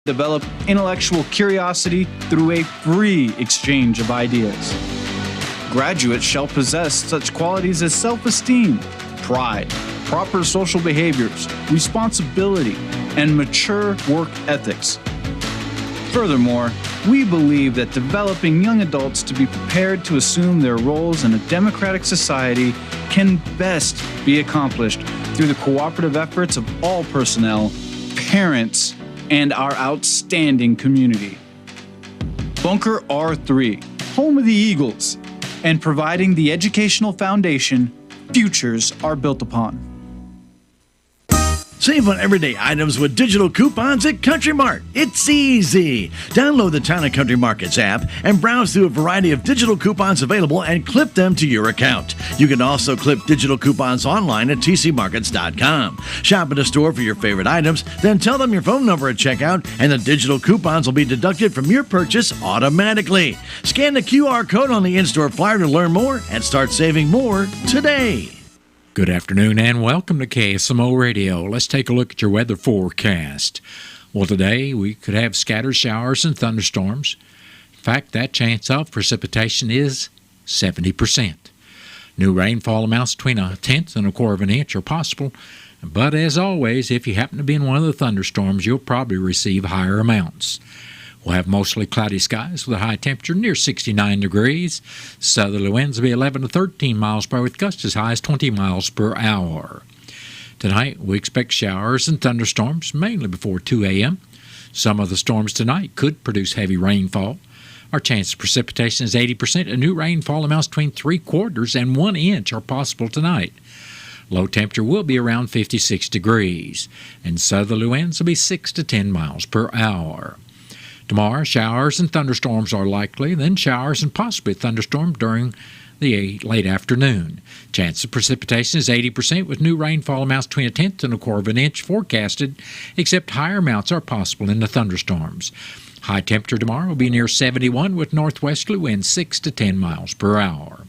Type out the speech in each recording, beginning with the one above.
develop intellectual curiosity through a free exchange of ideas. Graduates shall possess such qualities as self-esteem, pride, proper social behaviors, responsibility, and mature work ethics. Furthermore, we believe that developing young adults to be prepared to assume their roles in a democratic society can best be accomplished through the cooperative efforts of all personnel, parents, and our outstanding community. Bunker R3, home of the Eagles, and providing the educational foundation futures are built upon. Save on everyday items with digital coupons at Country Mart. It's easy. Download the Town & Country Markets app and browse through a variety of digital coupons available and clip them to your account. You can also clip digital coupons online at tcmarkets.com. Shop at a store for your favorite items, then tell them your phone number at checkout, and the digital coupons will be deducted from your purchase automatically. Scan the QR code on the in-store flyer to learn more and start saving more today. Good afternoon and welcome to KSMO Radio. Let's take a look at your weather forecast. Well, today we could have scattered showers and thunderstorms. In fact, that chance of precipitation is 70%. New rainfall amounts between 1/10 and 1/4 of an inch are possible. But as always, if you happen to be in one of the thunderstorms, you'll probably receive higher amounts. We'll have mostly cloudy skies with a high temperature near 69 degrees. Southerly winds will be 11 to 13 miles per hour with gusts as high as 20 miles per hour. Tonight, we expect showers and thunderstorms, mainly before 2 a.m. Some of the storms tonight could produce heavy rainfall. Our chance of precipitation is 80%, and new rainfall amounts between 3/4 and 1 inch are possible tonight. Low temperature will be around 56 degrees, and southerly winds will be 6 to 10 miles per hour. Tomorrow, showers and thunderstorms are likely, then showers and possibly a thunderstorm during the late afternoon. Chance of precipitation is 80% with new rainfall amounts between 1/10 and 1/4 of an inch forecasted, except higher amounts are possible in the thunderstorms. High temperature tomorrow will be near 71 with northwesterly winds 6 to 10 miles per hour.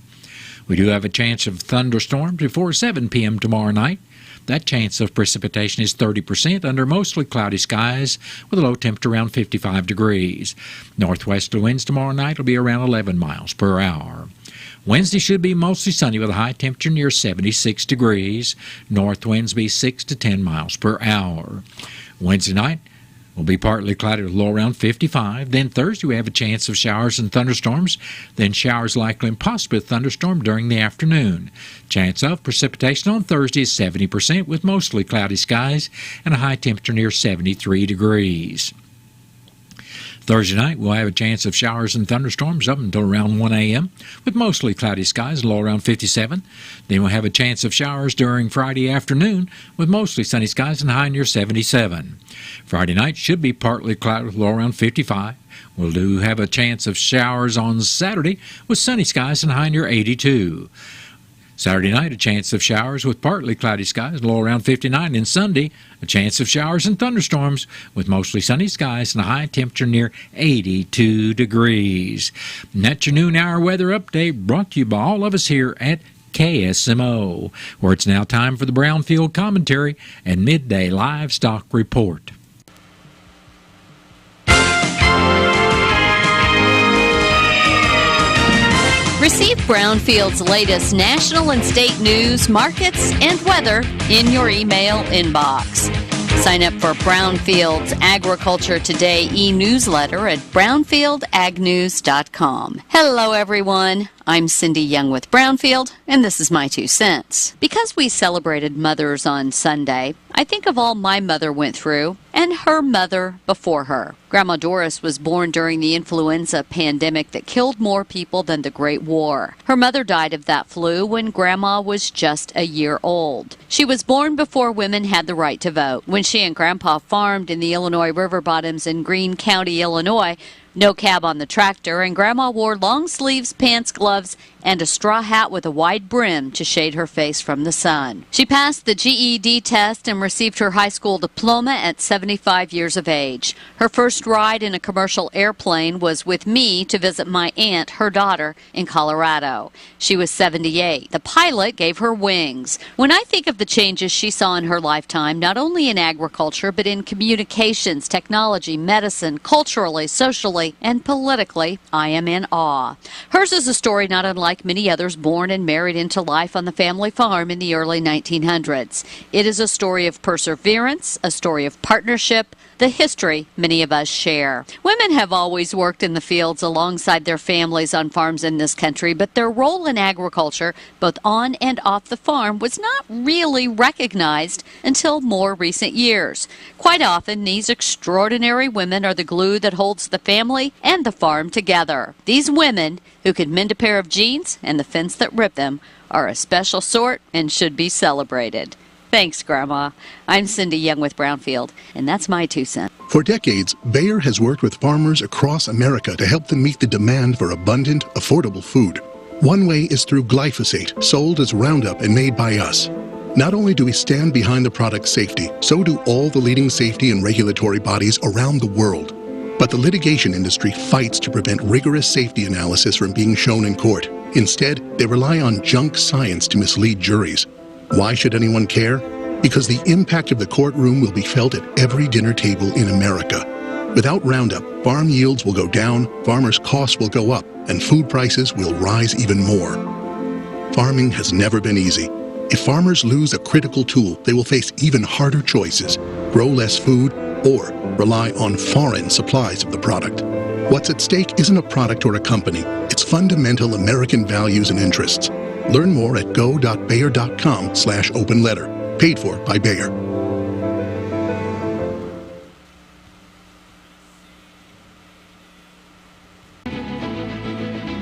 We do have a chance of thunderstorms before 7 p.m. tomorrow night. That chance of precipitation is 30% under mostly cloudy skies with a low temperature around 55 degrees. Northwesterly winds tomorrow night will be around 11 miles per hour. Wednesday should be mostly sunny with a high temperature near 76 degrees. North winds be 6 to 10 miles per hour. Wednesday night will be partly cloudy with a low around 55. Then Thursday we have a chance of showers and thunderstorms. Then showers likely and possibly a thunderstorm during the afternoon. Chance of precipitation on Thursday is 70% with mostly cloudy skies and a high temperature near 73 degrees. Thursday night, we'll have a chance of showers and thunderstorms up until around 1 a.m. with mostly cloudy skies, low around 57. Then we'll have a chance of showers during Friday afternoon with mostly sunny skies and high near 77. Friday night should be partly cloudy with low around 55. We'll do have a chance of showers on Saturday with sunny skies and high near 82. Saturday night, a chance of showers with partly cloudy skies, low around 59. And Sunday, a chance of showers and thunderstorms with mostly sunny skies and a high temperature near 82 degrees. And that's your noon hour weather update brought to you by all of us here at KSMO, where it's now time for the Brownfield Commentary and Midday Livestock Report. Receive Brownfield's latest national and state news, markets, and weather in your email inbox. Sign up for Brownfield's Agriculture Today e-newsletter at brownfieldagnews.com. Hello, everyone. I'm Cindy Young with Brownfield, and this is my 2 cents. Because we celebrated mothers on Sunday, I think of all my mother went through and her mother before her. Grandma Doris was born during the influenza pandemic that killed more people than the Great War. Her mother died of that flu when Grandma was just a year old. She was born before women had the right to vote. When she and Grandpa farmed in the Illinois river bottoms in Greene County, Illinois, No cab on the tractor, and Grandma wore long sleeves, pants, gloves, and a straw hat with a wide brim to shade her face from the sun. She passed the GED test and received her high school diploma at 75 years of age. Her first ride in a commercial airplane was with me to visit my aunt, her daughter, in Colorado. She was 78. The pilot gave her wings. When I think of the changes she saw in her lifetime, not only in agriculture, but in communications, technology, medicine, culturally, socially, and politically, I am in awe. Hers is a story not unlike many others born and married into life on the family farm in the early 1900s. It is a story of perseverance, a story of partnership, the history many of us share. Women have always worked in the fields alongside their families on farms in this country, but their role in agriculture, both on and off the farm, was not really recognized until more recent years. Quite often, these extraordinary women are the glue that holds the family and the farm together. These women, who could mend a pair of jeans and the fence that ripped them, are a special sort and should be celebrated. Thanks, Grandma. I'm Cindy Young with Brownfield, and that's my 2 cents. For decades, Bayer has worked with farmers across America to help them meet the demand for abundant, affordable food. One way is through glyphosate, sold as Roundup and made by us. Not only do we stand behind the product's safety, so do all the leading safety and regulatory bodies around the world. But the litigation industry fights to prevent rigorous safety analysis from being shown in court. Instead, they rely on junk science to mislead juries. Why should anyone care? Because the impact of the courtroom will be felt at every dinner table in America. Without Roundup, farm yields will go down, farmers' costs will go up, and food prices will rise even more. Farming has never been easy. If farmers lose a critical tool, they will face even harder choices: grow less food or rely on foreign supplies of the product. What's at stake isn't a product or a company. It's fundamental American values and interests. Learn more at go.bayer.com/open letter. Paid for by Bayer.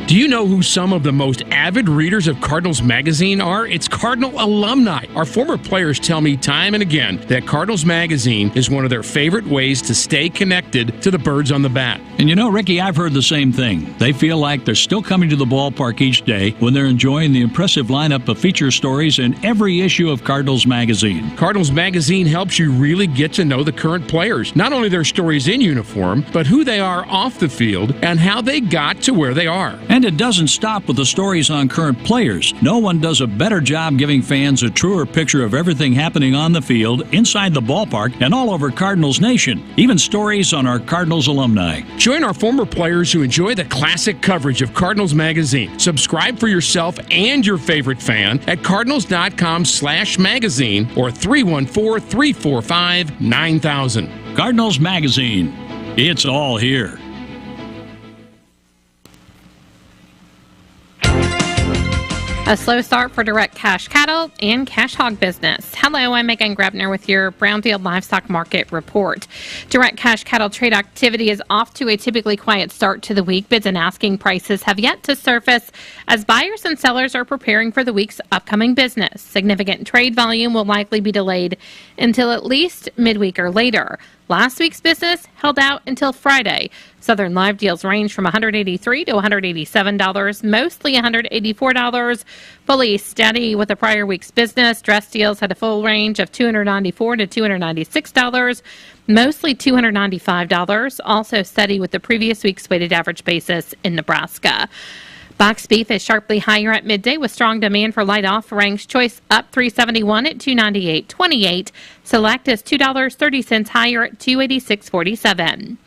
Do you know who some of the most avid readers of Cardinals Magazine are? It's Cardinal alumni. Our former players tell me time and again that Cardinals Magazine is one of their favorite ways to stay connected to the birds on the bat. And you know, Ricky, I've heard the same thing. They feel like they're still coming to the ballpark each day when they're enjoying the impressive lineup of feature stories in every issue of Cardinals Magazine. Cardinals Magazine helps you really get to know the current players, not only their stories in uniform, but who they are off the field and how they got to where they are. And it doesn't stop with the stories on current players. No one does a better job giving fans a truer picture of everything happening on the field, inside the ballpark, and all over Cardinals Nation. Even stories on our Cardinals alumni. Join our former players who enjoy the classic coverage of Cardinals Magazine. Subscribe for yourself and your favorite fan at cardinals.com/magazine or 314-345-9000. Cardinals Magazine. It's all here. A slow start for direct cash cattle and cash hog business. Hello, I'm Megan Grebner with your Brownfield Livestock Market Report. Direct cash cattle trade activity is off to a typically quiet start to the week. Bids and asking prices have yet to surface as buyers and sellers are preparing for the week's upcoming business. Significant trade volume will likely be delayed until at least midweek or later. Last week's business held out until Friday. Southern live deals range from $183 to $187, mostly $184. Fully steady with the prior week's business. Dress deals had a full range of $294 to $296, mostly $295. Also steady with the previous week's weighted average basis in Nebraska. Box beef is sharply higher at midday with strong demand for light offerings. Choice up $3.71 at $298.28. Select is $2.30 higher at $286.47.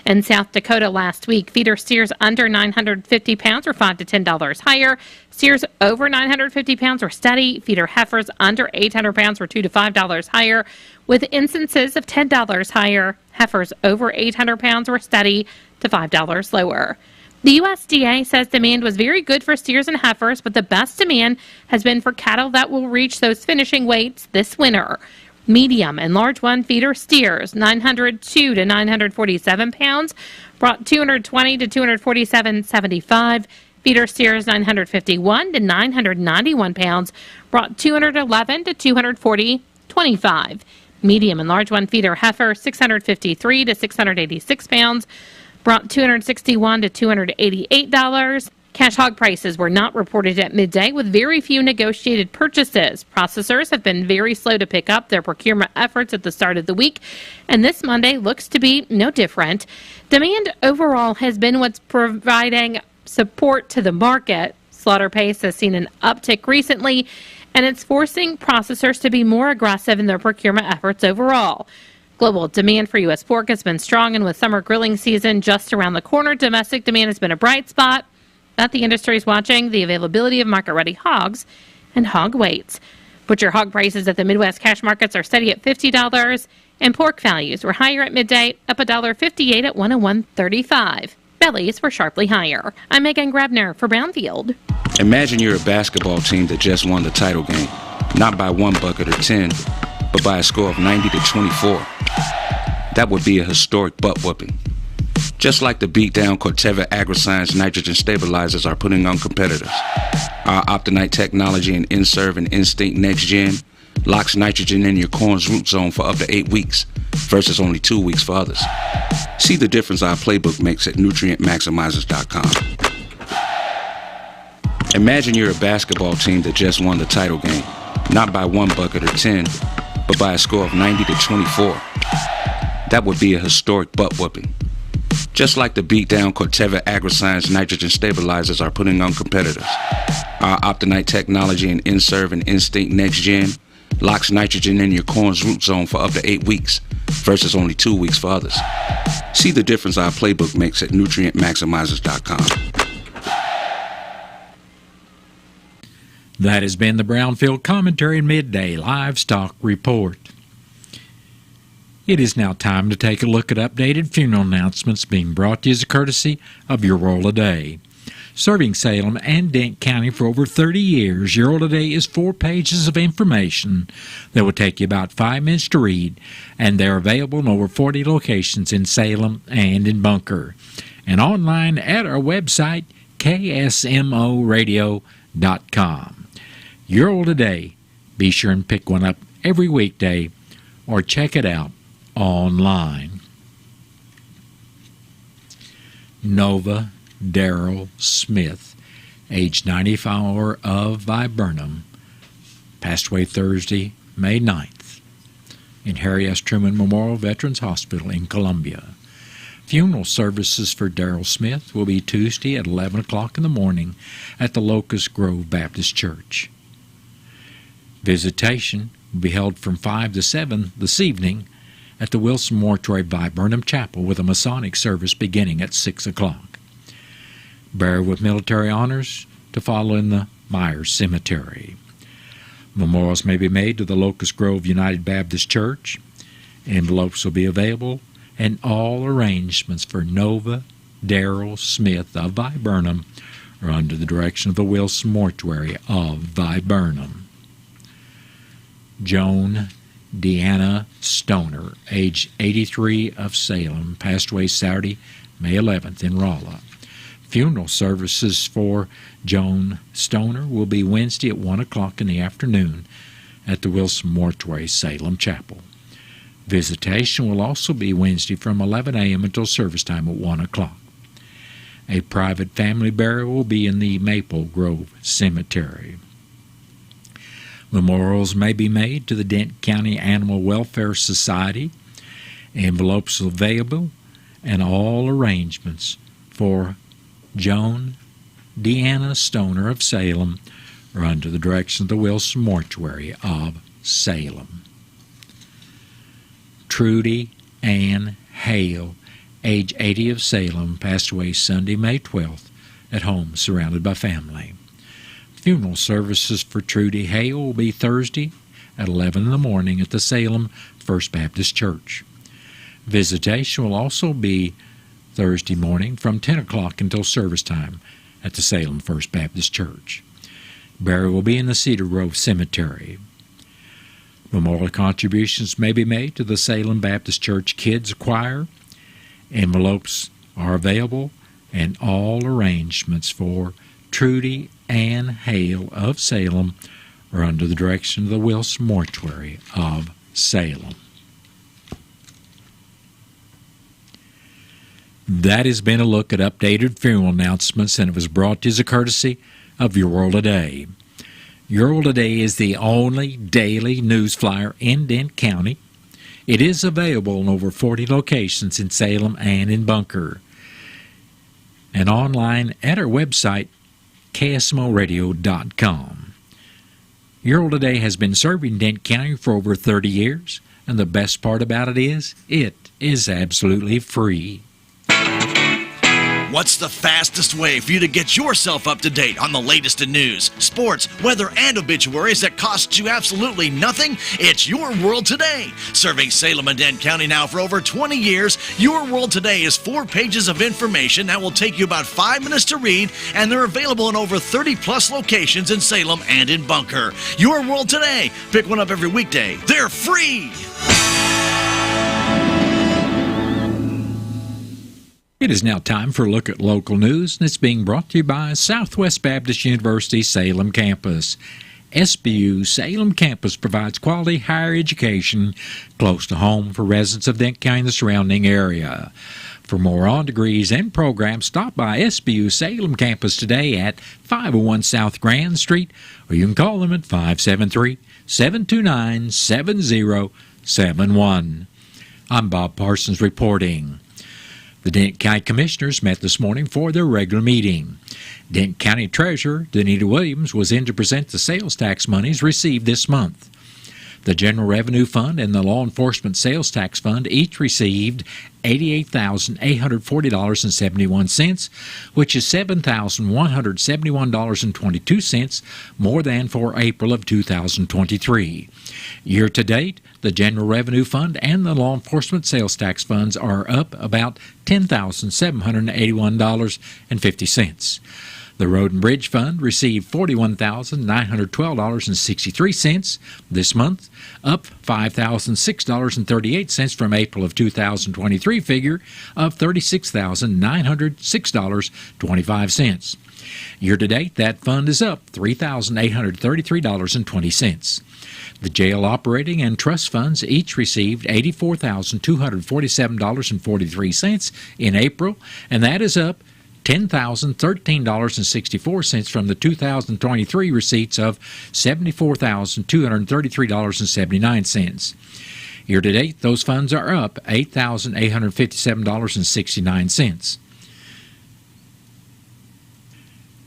In South Dakota last week, feeder steers under 950 pounds were $5 to $10 higher. Steers over 950 pounds were steady. Feeder heifers under 800 pounds were $2 to $5 higher, with instances of $10 higher. Heifers over 800 pounds were steady to $5 lower. The USDA says demand was very good for steers and heifers, but the best demand has been for cattle that will reach those finishing weights this winter. Medium and large one feeder steers, 902 to 947 pounds, brought 220 to 247.75. Feeder steers, 951 to 991 pounds, brought 211 to 240.25. Medium and large one feeder heifer, 653 to 686 pounds, brought $261 to $288. Cash hog prices were not reported at midday, with very few negotiated purchases. Processors have been very slow to pick up their procurement efforts at the start of the week, and this Monday looks to be no different. Demand overall has been what's providing support to the market. Slaughter pace has seen an uptick recently, and it's forcing processors to be more aggressive in their procurement efforts overall. Global demand for U.S. pork has been strong, and with summer grilling season just around the corner, domestic demand has been a bright spot. But the industry is watching the availability of market-ready hogs and hog weights. Butcher hog prices at the Midwest cash markets are steady at $50, and pork values were higher at midday, up $1.58 at $101.35. Bellies were sharply higher. I'm Megan Grabner for Brownfield. Imagine you're a basketball team that just won the title game, not by 1 bucket or 10, but by a score of 90 to 24. That would be a historic butt whooping. Just like the beatdown Corteva AgriScience nitrogen stabilizers are putting on competitors. Our Optonite technology and Inserve and Instinct Next Gen locks nitrogen in your corn's root zone for up to 8 weeks versus only 2 weeks for others. See the difference our playbook makes at nutrientmaximizers.com. Imagine you're a basketball team that just won the title game, not by 1 bucket or 10, but by a score of 90 to 24. That would be a historic butt whooping. Just like the beatdown Corteva AgriScience nitrogen stabilizers are putting on competitors. Our Optonite technology and Inserve and Instinct Next Gen locks nitrogen in your corn's root zone for up to 8 weeks versus only 2 weeks for others. See the difference our playbook makes at nutrientmaximizers.com. That has been the Brownfield Commentary and Midday Livestock Report. It is now time to take a look at updated funeral announcements being brought to you as a courtesy of Your World A Day. Serving Salem and Dent County for over 30 years, Your World A Day is 4 pages of information that will take you about 5 minutes to read, and they're available in over 40 locations in Salem and in Bunker, and online at our website, KSMOradio.com. Your World A Day. Be sure and pick one up every weekday or check it out online. Nova Darrell Smith, age 94, of Viburnum, passed away Thursday, May 9th, in Harry S. Truman Memorial Veterans Hospital in Columbia. Funeral services for Darrell Smith will be Tuesday at 11 o'clock in the morning at the Locust Grove Baptist Church. Visitation will be held from 5 to 7 this evening at the Wilson Mortuary Viburnum Chapel, with a Masonic service beginning at 6 o'clock. Burial with military honors to follow in the Myers Cemetery. Memorials may be made to the Locust Grove United Baptist Church. Envelopes will be available, and all arrangements for Nova Darrell Smith of Viburnum are under the direction of the Wilson Mortuary of Viburnum. Joan Deanna Stoner, age 83, of Salem, passed away Saturday, May 11th in Rolla. Funeral services for Joan Stoner will be Wednesday at 1 o'clock in the afternoon at the Wilson Mortuary Salem Chapel. Visitation will also be Wednesday from 11 a.m. until service time at 1 o'clock. A private family burial will be in the Maple Grove Cemetery. Memorials may be made to the Dent County Animal Welfare Society. Envelopes available, and all arrangements for Joan Deanna Stoner of Salem are under the direction of the Wilson Mortuary of Salem. Trudy Ann Hale, age 80, of Salem, passed away Sunday, May 12th, at home surrounded by family. Funeral services for Trudy Hale will be Thursday at 11 in the morning at the Salem First Baptist Church. Visitation will also be Thursday morning from 10 o'clock until service time at the Salem First Baptist Church. Burial will be in the Cedar Grove Cemetery. Memorial contributions may be made to the Salem Baptist Church Kids Choir. Envelopes are available, and all arrangements for Trudy Ann Hale of Salem are under the direction of the Wilson Mortuary of Salem. That has been a look at updated funeral announcements, and it was brought to you as a courtesy of Your World Today. Your World Today is the only daily news flyer in Dent County. It is available in over 40 locations in Salem and in Bunker, and online at our website, KSMOradio.com. Your World Today has been serving Dent County for over 30 years, and the best part about it is absolutely free. What's the fastest way for you to get yourself up to date on the latest in news, sports, weather, and obituaries that costs you absolutely nothing? It's Your World Today. Serving Salem and Dent County now for over 20 years, Your World Today is 4 pages of information that will take you about 5 minutes to read, and they're available in over 30-plus locations in Salem and in Bunker. Your World Today. Pick one up every weekday. They're free. It is now time for a look at local news, and it's being brought to you by Southwest Baptist University Salem Campus. SBU Salem Campus provides quality higher education close to home for residents of Dent County and the surrounding area. For more on degrees and programs, stop by SBU Salem Campus today at 501 South Grand Street, or you can call them at 573-729-7071. I'm Bob Parsons reporting. The Dent County Commissioners met this morning for their regular meeting. Dent County Treasurer Danita Williams was in to present the sales tax monies received this month. The General Revenue Fund and the Law Enforcement Sales Tax Fund each received $88,840.71, which is $7,171.22 more than for April of 2023. Year to date, the General Revenue Fund and the Law Enforcement Sales Tax Funds are up about $10,781.50. The Road and Bridge Fund received $41,912.63 this month, up $5,006.38 from April of 2023 figure of $36,906.25. Year-to-date, that fund is up $3,833.20. The jail operating and trust funds each received $84,247.43 in April, and that is up $10,013.64 from the 2023 receipts of $74,233.79. Year-to-date, those funds are up $8,857.69.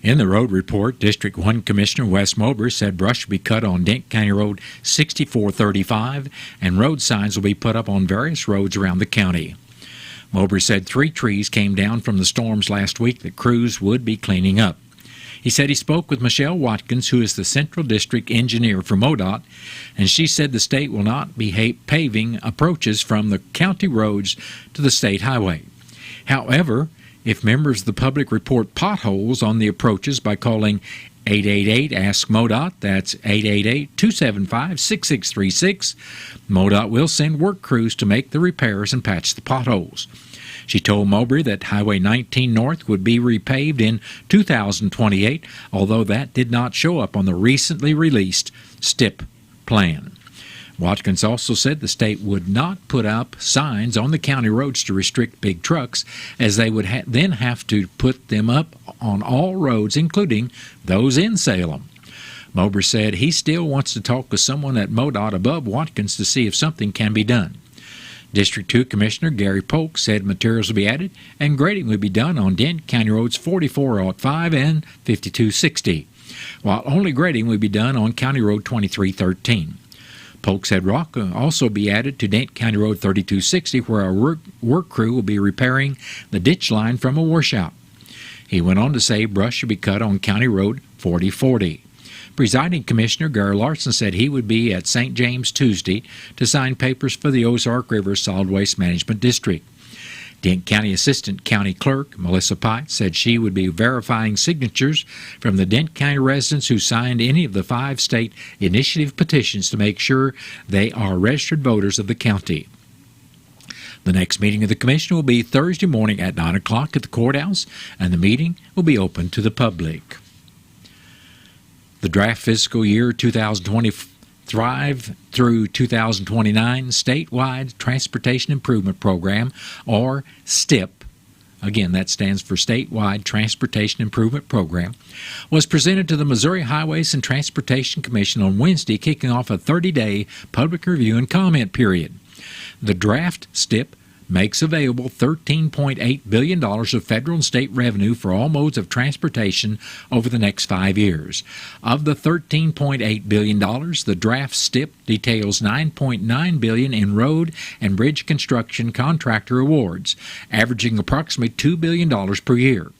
In the road report, District 1 Commissioner Wes Mowbray said brush will be cut on Dent County Road 6435, and road signs will be put up on various roads around the county. Mowbray said 3 trees came down from the storms last week that crews would be cleaning up. He said he spoke with Michelle Watkins, who is the Central District Engineer for MoDOT, and she said the state will not be paving approaches from the county roads to the state highway. However, if members of the public report potholes on the approaches by calling 888-ASK-MoDOT, that's 888-275-6636, MoDOT will send work crews to make the repairs and patch the potholes. She told Mowbray that Highway 19 North would be repaved in 2028, although that did not show up on the recently released STIP plan. Watkins also said the state would not put up signs on the county roads to restrict big trucks, as they would then have to put them up on all roads, including those in Salem. Mowbray said he still wants to talk with someone at MoDOT above Watkins to see if something can be done. District 2 Commissioner Gary Polk said materials will be added and grading will be done on Dent County Roads 4405 and 5260, while only grading will be done on County Road 2313. Polk said rock will also be added to Dent County Road 3260, where our work crew will be repairing the ditch line from a washout. He went on to say brush should be cut on County Road 4040. Presiding Commissioner Gary Larson said he would be at St. James Tuesday to sign papers for the Ozark River Solid Waste Management District. Dent County Assistant County Clerk Melissa Pite said she would be verifying signatures from the Dent County residents who signed any of the 5 state initiative petitions to make sure they are registered voters of the county. The next meeting of the commission will be Thursday morning at 9 o'clock at the courthouse, and the meeting will be open to the public. The draft fiscal year 2025 through 2029 statewide Transportation Improvement Program, or STIP, again that stands for Statewide Transportation Improvement Program, was presented to the Missouri Highways and Transportation Commission on Wednesday, kicking off a 30-day public review and comment period. The draft STIP makes available $13.8 billion of federal and state revenue for all modes of transportation over the next 5 years. Of the $13.8 billion, the draft STIP details $9.9 billion in road and bridge construction contractor awards, averaging approximately $2 billion per year.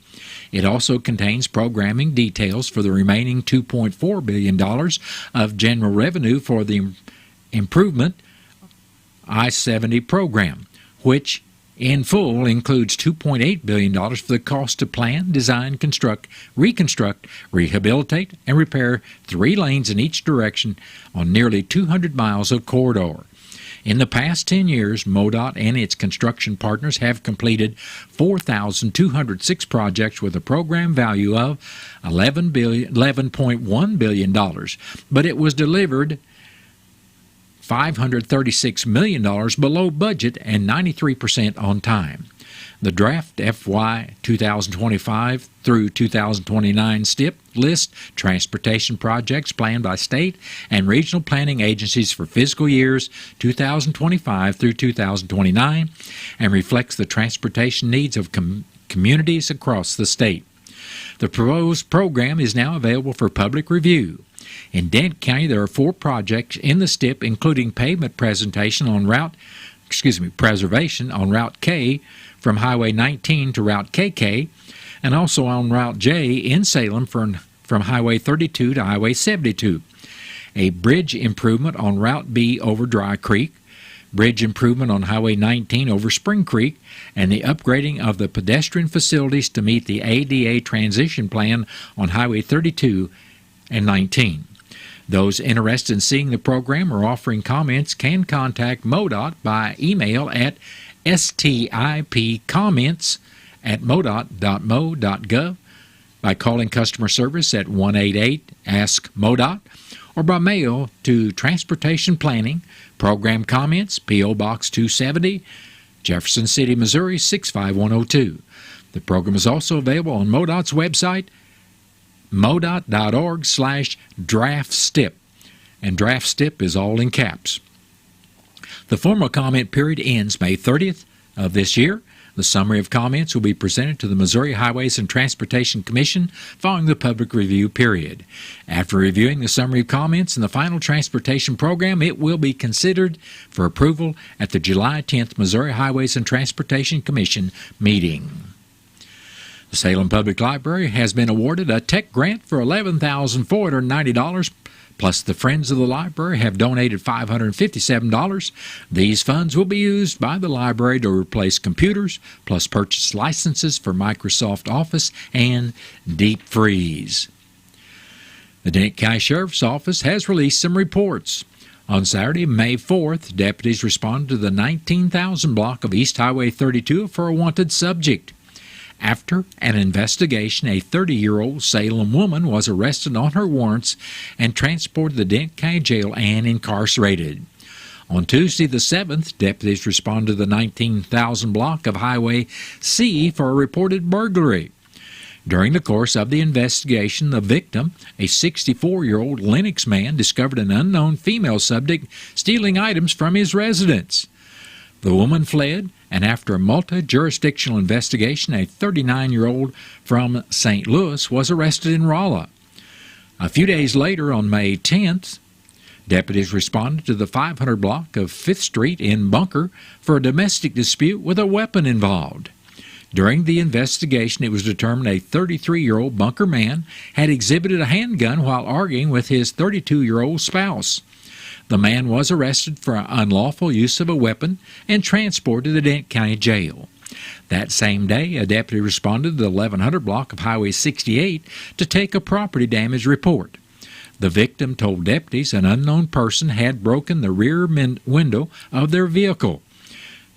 It also contains programming details for the remaining $2.4 billion of general revenue for the Improvement I-70 program, which in full includes $2.8 billion for the cost to plan, design, construct, reconstruct, rehabilitate, and repair 3 lanes in each direction on nearly 200 miles of corridor. In the past 10 years, MoDOT and its construction partners have completed 4,206 projects with a program value of $11.1 billion, but it was delivered $536 million below budget and 93% on time. The draft FY 2025 through 2029 STIP lists transportation projects planned by state and regional planning agencies for fiscal years 2025 through 2029 and reflects the transportation needs of communities across the state. The proposed program is now available for public review. In Dent County, there are 4 projects in the STIP, including pavement preservation on Route K from Highway 19 to Route KK, and also on Route J in Salem from Highway 32 to Highway 72. A bridge improvement on Route B over Dry Creek, bridge improvement on Highway 19 over Spring Creek, and the upgrading of the pedestrian facilities to meet the ADA transition plan on Highway 32 and 19. Those interested in seeing the program or offering comments can contact MoDOT by email at stipcomments@modot.mo.gov, by calling customer service at 188-ASK-MoDOT, or by mail to Transportation Planning, Program Comments, P.O. Box 270, Jefferson City, Missouri 65102. The program is also available on MoDOT's website, modot.org/draftstip, and draft STIP is all in caps. The formal comment period ends May 30th of this year. The summary of comments will be presented to the Missouri Highways and Transportation Commission following the public review period. After reviewing the summary of comments and the final transportation program, it will be considered for approval at the July 10th Missouri Highways and Transportation Commission meeting. The Salem Public Library has been awarded a tech grant for $11,490, plus the Friends of the Library have donated $557. These funds will be used by the library to replace computers, plus purchase licenses for Microsoft Office and Deep Freeze. The Dent County Sheriff's Office has released some reports. On Saturday, May 4th, deputies responded to the 19,000 block of East Highway 32 for a wanted subject. After an investigation, a 30-year-old Salem woman was arrested on her warrants and transported to the Dent County Jail and incarcerated. On Tuesday the 7th, deputies responded to the 19,000 block of Highway C for a reported burglary. During the course of the investigation, the victim, a 64-year-old Lennox man, discovered an unknown female subject stealing items from his residence. The woman fled, and after a multi-jurisdictional investigation, a 39-year-old from St. Louis was arrested in Rolla. A few days later, on May 10th, deputies responded to the 500 block of 5th Street in Bunker for a domestic dispute with a weapon involved. During the investigation, it was determined a 33-year-old Bunker man had exhibited a handgun while arguing with his 32-year-old spouse. The man was arrested for unlawful use of a weapon and transported to the Dent County Jail. That same day, a deputy responded to the 1100 block of Highway 68 to take a property damage report. The victim told deputies an unknown person had broken the rear window of their vehicle.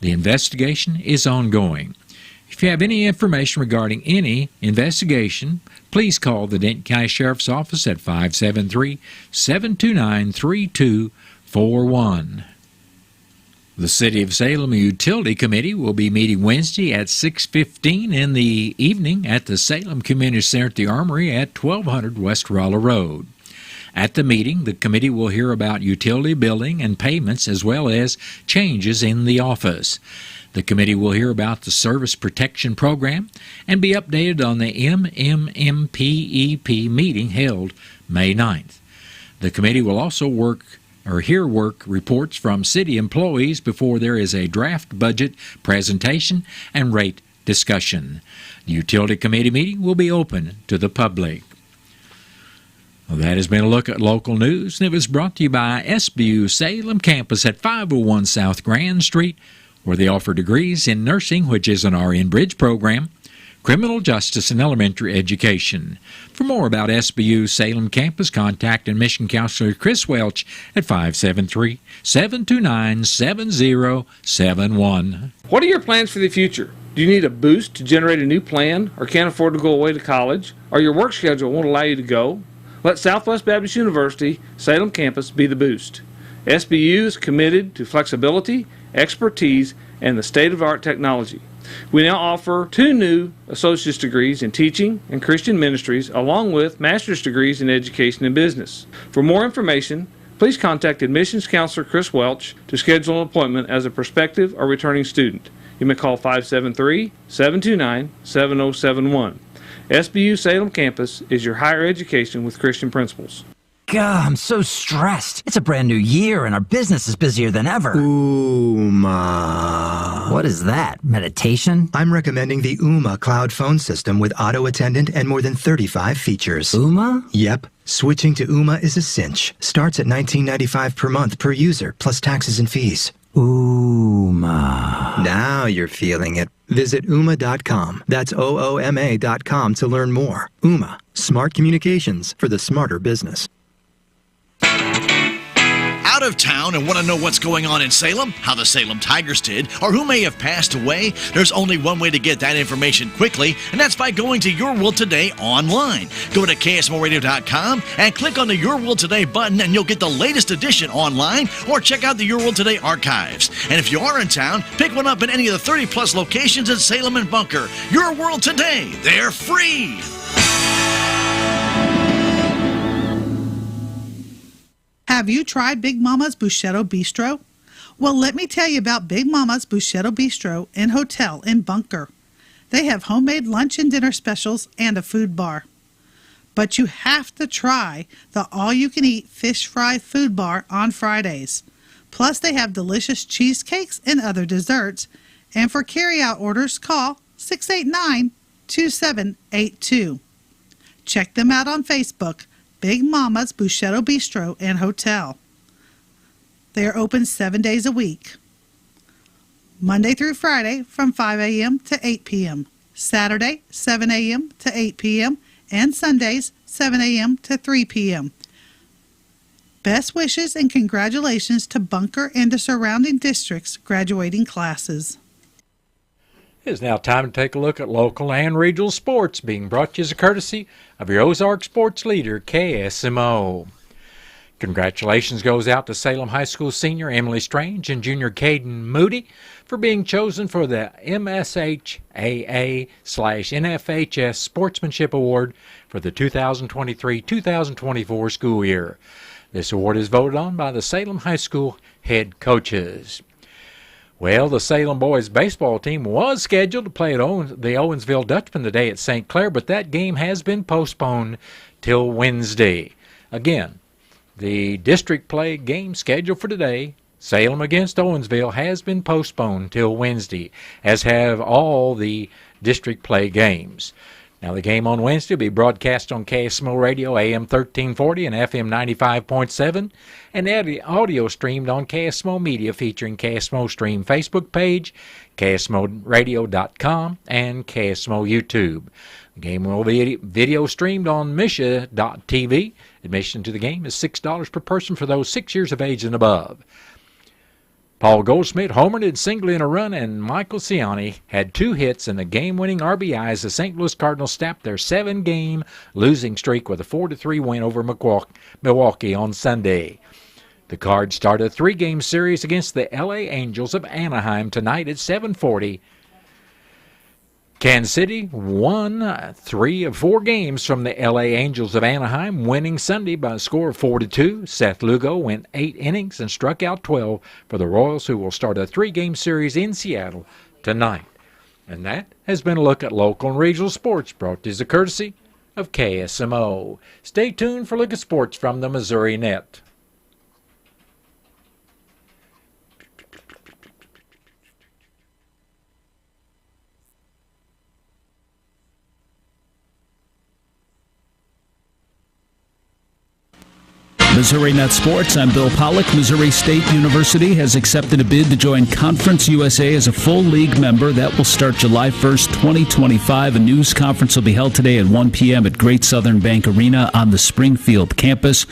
The investigation is ongoing. If you have any information regarding any investigation, please call the Dent County Sheriff's Office at 573-729-3241. The City of Salem Utility Committee will be meeting Wednesday at 6:15 in the evening at the Salem Community Center at the Armory at 1200 West Rolla Road. At the meeting, the committee will hear about utility billing and payments as well as changes in the office. The committee will hear about the Service Protection Program and be updated on the MMMPEP meeting held May 9th. The committee will also hear work reports from city employees before there is a draft budget presentation and rate discussion. The Utility Committee meeting will be open to the public. Well, that has been a look at local news, and it was brought to you by SBU Salem Campus at 501 South Grand Street, where they offer degrees in nursing, which is an RN Bridge program, criminal justice, and elementary education. For more about SBU Salem Campus, contact admission counselor Chris Welch at 573-729-7071. What are your plans for the future? Do you need a boost to generate a new plan, or can't afford to go away to college, or your work schedule won't allow you to go? Let Southwest Baptist University Salem Campus be the boost. SBU is committed to flexibility, expertise, and the state-of-the-art technology. We now offer 2 new associate's degrees in teaching and Christian ministries, along with master's degrees in education and business. For more information, please contact admissions counselor Chris Welch to schedule an appointment as a prospective or returning student. You may call 573-729-7071. SBU Salem Campus is your higher education with Christian principles. God, I'm so stressed. It's a brand new year and our business is busier than ever. Ooma. What is that? Meditation? I'm recommending the Ooma cloud phone system with auto attendant and more than 35 features. Ooma? Yep. Switching to Ooma is a cinch. Starts at $19.95 per month per user, plus taxes and fees. Ooma. Now you're feeling it. Visit Ooma.com. That's OOMA.com to learn more. Ooma. Smart communications for the smarter business. Out of town and want to know what's going on in Salem, how the Salem Tigers did, or who may have passed away? There's only one way to get that information quickly, and that's by going to Your World Today online. Go to KSMORadio.com and click on the Your World Today button, and you'll get the latest edition online, or check out the Your World Today archives. And if you are in town, pick one up in any of the 30-plus locations in Salem and Bunker. Your World Today, they're free! Have you tried Big Mama's Bushetto Bistro? Well, let me tell you about Big Mama's Bushetto Bistro and Hotel in Bunker. They have homemade lunch and dinner specials and a food bar. But you have to try the all-you-can-eat fish fry food bar on Fridays. Plus, they have delicious cheesecakes and other desserts. And for carry-out orders, call 689-2782. Check them out on Facebook. Big Mama's Bushetto Bistro and Hotel. They are open 7 days a week. Monday through Friday from 5 a.m. to 8 p.m. Saturday, 7 a.m. to 8 p.m. And Sundays, 7 a.m. to 3 p.m. Best wishes and congratulations to Bunker and the surrounding districts' graduating classes. It is now time to take a look at local and regional sports, being brought to you as a courtesy of your Ozark sports leader, KSMO. Congratulations goes out to Salem High School senior Emily Strange and junior Caden Moody for being chosen for the MSHAA/NFHS Sportsmanship Award for the 2023-2024 school year. This award is voted on by the Salem High School head coaches. Well, the Salem boys baseball team was scheduled to play at the Owensville Dutchman today at St. Clair, but that game has been postponed till Wednesday. Again, the district play game scheduled for today, Salem against Owensville, has been postponed till Wednesday, as have all the district play games. Now, the game on Wednesday will be broadcast on KSMO Radio, AM 1340 and FM 95.7, and audio streamed on KSMO Media featuring KSMO Stream Facebook page, KSMORadio.com, and KSMO YouTube. The game will be video streamed on Misha.tv. Admission to the game is $6 per person for those 6 years of age and above. Paul Goldschmidt homered and singled in a run, and Michael Ciani had 2 hits and the game-winning RBI as the St. Louis Cardinals snapped their 7-game losing streak with a 4-3 win over Milwaukee on Sunday. The Cards start a 3-game series against the LA Angels of Anaheim tonight at 7:40. Kansas City won 3 of 4 games from the LA Angels of Anaheim, winning Sunday by a score of 4-2. Seth Lugo went 8 innings and struck out 12 for the Royals, who will start a 3-game series in Seattle tonight. And that has been a look at local and regional sports, brought to you as a courtesy of KSMO. Stay tuned for a look at sports from the Missouri Net. Missouri Net Sports, I'm Bill Pollock. Missouri State University has accepted a bid to join Conference USA as a full league member. That will start July 1st, 2025. A news conference will be held today at 1 p.m. at Great Southern Bank Arena on the Springfield campus.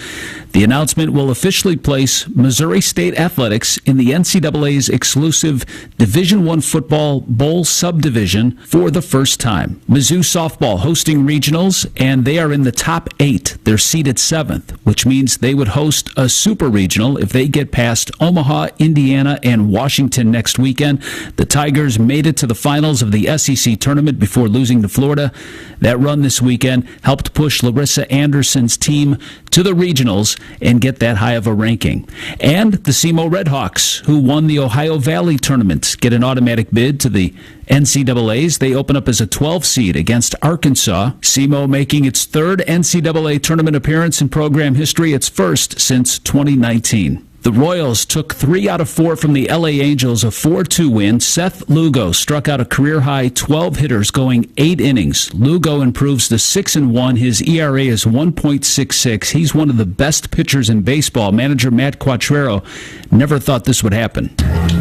The announcement will officially place Missouri State Athletics in the NCAA's exclusive Division I Football Bowl subdivision for the first time. Mizzou softball hosting regionals, and they are in the top 8. They're seeded 7th, which means they would host a super regional if they get past Omaha, Indiana, and Washington next weekend. The Tigers made it to the finals of the SEC tournament before losing to Florida. That run this weekend helped push Larissa Anderson's team to the regionals and get that high of a ranking. And the KSMO Redhawks, who won the Ohio Valley tournament, get an automatic bid to the NCAAs. They open up as a 12 seed against Arkansas. KSMO making its 3rd NCAA tournament appearance in program history, its first since 2019. The Royals took 3 out of 4 from the LA Angels, a 4-2 win. Seth Lugo struck out a career-high 12 hitters going 8 innings. Lugo improves to 6-1. His ERA is 1.66. He's one of the best pitchers in baseball. Manager Matt Quattrero never thought this would happen.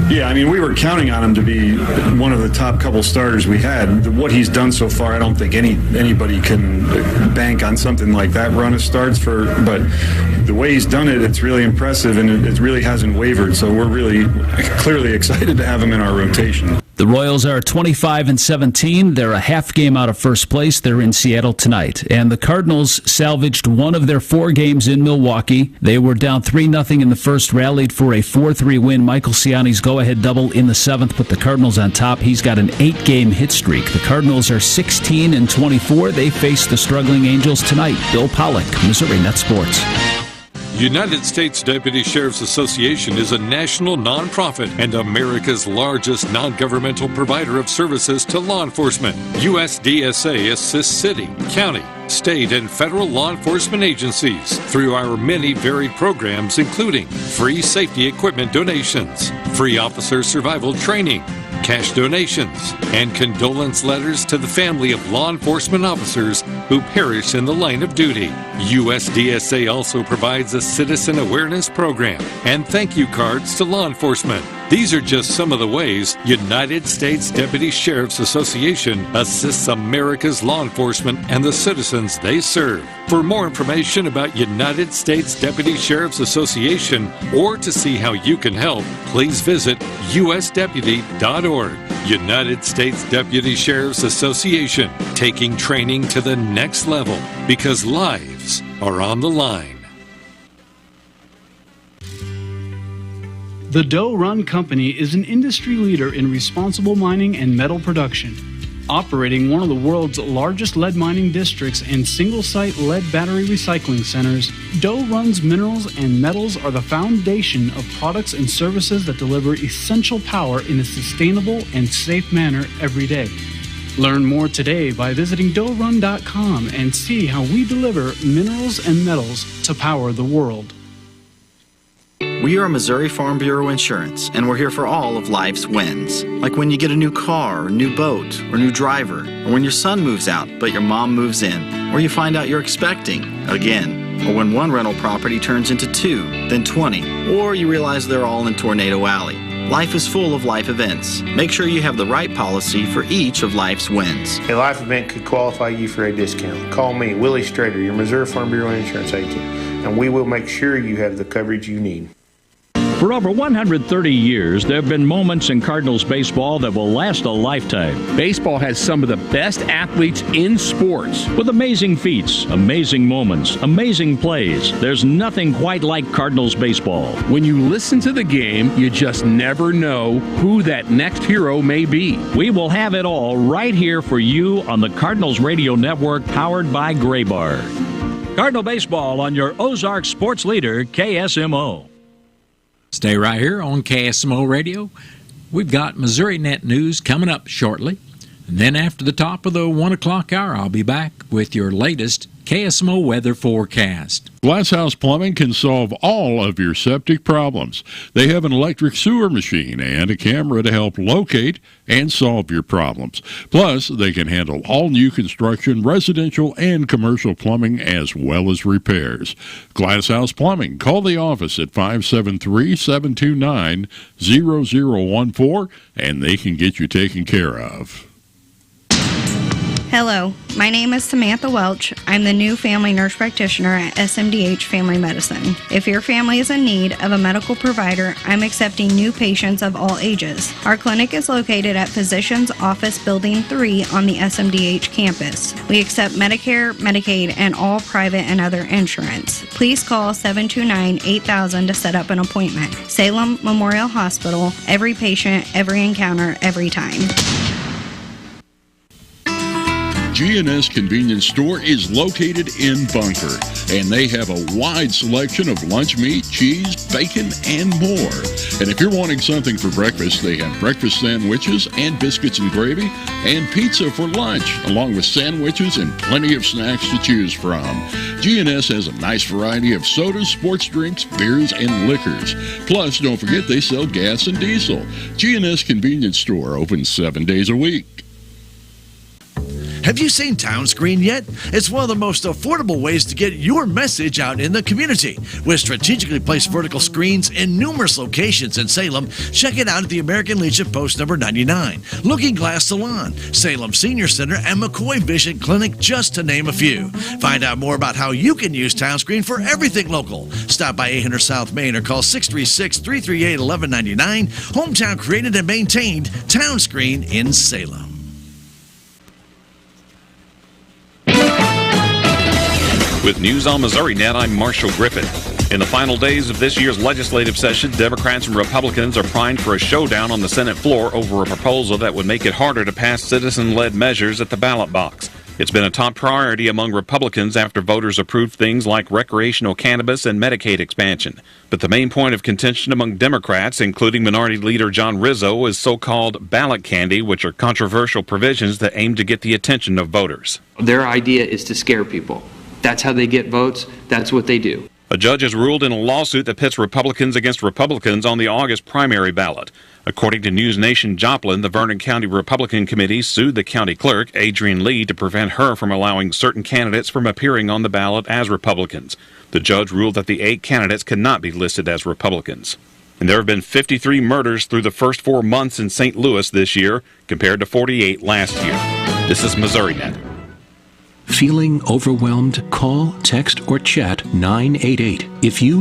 Yeah, I mean, we were counting on him to be one of the top couple starters we had. What he's done so far, I don't think anybody can bank on something like that run of starts for, but the way he's done it, it's really impressive, and it really hasn't wavered, so we're really clearly excited to have him in our rotation. The Royals are 25-17. They're a half game out of first place. They're in Seattle tonight. And the Cardinals salvaged one of their 4 games in Milwaukee. They were down 3-0 in the first, rallied for a 4-3 win. Michael Ciani's go-ahead double in the 7th put the Cardinals on top. He's got an 8-game hit streak. The Cardinals are 16-24. They face the struggling Angels tonight. Bill Pollock, Missouri Net Sports. United States Deputy Sheriff's Association is a national nonprofit and America's largest non-governmental provider of services to law enforcement. USDSA assists city, county, state, and federal law enforcement agencies through our many varied programs, including free safety equipment donations, free officer survival training, cash donations, and condolence letters to the family of law enforcement officers who perish in the line of duty. USDSA also provides a citizen awareness program and thank you cards to law enforcement. These are just some of the ways United States Deputy Sheriff's Association assists America's law enforcement and the citizens they serve. For more information about United States Deputy Sheriff's Association or to see how you can help, please visit usdeputy.org. United States Deputy Sheriff's Association, taking training to the next level because lives are on the line. The Doe Run Company is an industry leader in responsible mining and metal production. Operating one of the world's largest lead mining districts and single-site lead battery recycling centers, Doe Run's minerals and metals are the foundation of products and services that deliver essential power in a sustainable and safe manner every day. Learn more today by visiting doerun.com and see how we deliver minerals and metals to power the world. We are Missouri Farm Bureau Insurance, and we're here for all of life's wins. Like when you get a new car, or new boat, or new driver, or when your son moves out, but your mom moves in, or you find out you're expecting again, or when one rental property turns into 2, then 20, or you realize they're all in Tornado Alley. Life is full of life events. Make sure you have the right policy for each of life's wins. A life event could qualify you for a discount. Call me, Willie Strader, your Missouri Farm Bureau Insurance agent, and we will make sure you have the coverage you need. For over 130 years, there have been moments in Cardinals baseball that will last a lifetime. Baseball has some of the best athletes in sports. With amazing feats, amazing moments, amazing plays, there's nothing quite like Cardinals baseball. When you listen to the game, you just never know who that next hero may be. We will have it all right here for you on the Cardinals Radio Network, powered by Graybard. Cardinal baseball on your Ozark sports leader, KSMO. Stay right here on KSMO Radio. We've got Missouri Net News coming up shortly. And then after the top of the 1 o'clock hour, I'll be back with your latest KSMO weather forecast. Glasshouse Plumbing can solve all of your septic problems. They have an electric sewer machine and a camera to help locate and solve your problems. Plus, they can handle all new construction, residential, and commercial plumbing as well as repairs. Glasshouse Plumbing. Call the office at 573-729-0014 and they can get you taken care of. Hello, my name is Samantha Welch. I'm the new family nurse practitioner at SMDH Family Medicine. If your family is in need of a medical provider, I'm accepting new patients of all ages. Our clinic is located at Physicians Office Building 3 on the SMDH campus. We accept Medicare, Medicaid, and all private and other insurance. Please call 729-8000 to set up an appointment. Salem Memorial Hospital, every patient, every encounter, every time. G&S Convenience Store is located in Bunker, and they have a wide selection of lunch meat, cheese, bacon, and more. And if you're wanting something for breakfast, they have breakfast sandwiches and biscuits and gravy, and pizza for lunch, along with sandwiches and plenty of snacks to choose from. G&S has a nice variety of sodas, sports drinks, beers, and liquors. Plus, don't forget they sell gas and diesel. G&S Convenience Store opens 7 days a week. Have you seen Town Screen yet? It's one of the most affordable ways to get your message out in the community. With strategically placed vertical screens in numerous locations in Salem, check it out at the American Legion Post number 99, Looking Glass Salon, Salem Senior Center, and McCoy Vision Clinic, just to name a few. Find out more about how you can use Town Screen for everything local. Stop by 800 South Main or call 636-338-1199. Hometown created and maintained, Town Screen in Salem. With News on Missouri Net, I'm Marshall Griffin. In the final days of this year's legislative session, Democrats and Republicans are primed for a showdown on the Senate floor over a proposal that would make it harder to pass citizen-led measures at the ballot box. It's been a top priority among Republicans after voters approved things like recreational cannabis and Medicaid expansion. But the main point of contention among Democrats, including Minority Leader John Rizzo, is so-called ballot candy, which are controversial provisions that aim to get the attention of voters. Their idea is to scare people. That's how they get votes. That's what they do. A judge has ruled in a lawsuit that pits Republicans against Republicans on the August primary ballot. According to News Nation Joplin, the Vernon County Republican Committee sued the county clerk, Adrienne Lee, to prevent her from allowing certain candidates from appearing on the ballot as Republicans. The judge ruled that the 8 candidates cannot be listed as Republicans. And there have been 53 murders through the first 4 months in St. Louis this year, compared to 48 last year. This is Missouri Net. Feeling overwhelmed? Call, text, or chat 988. If you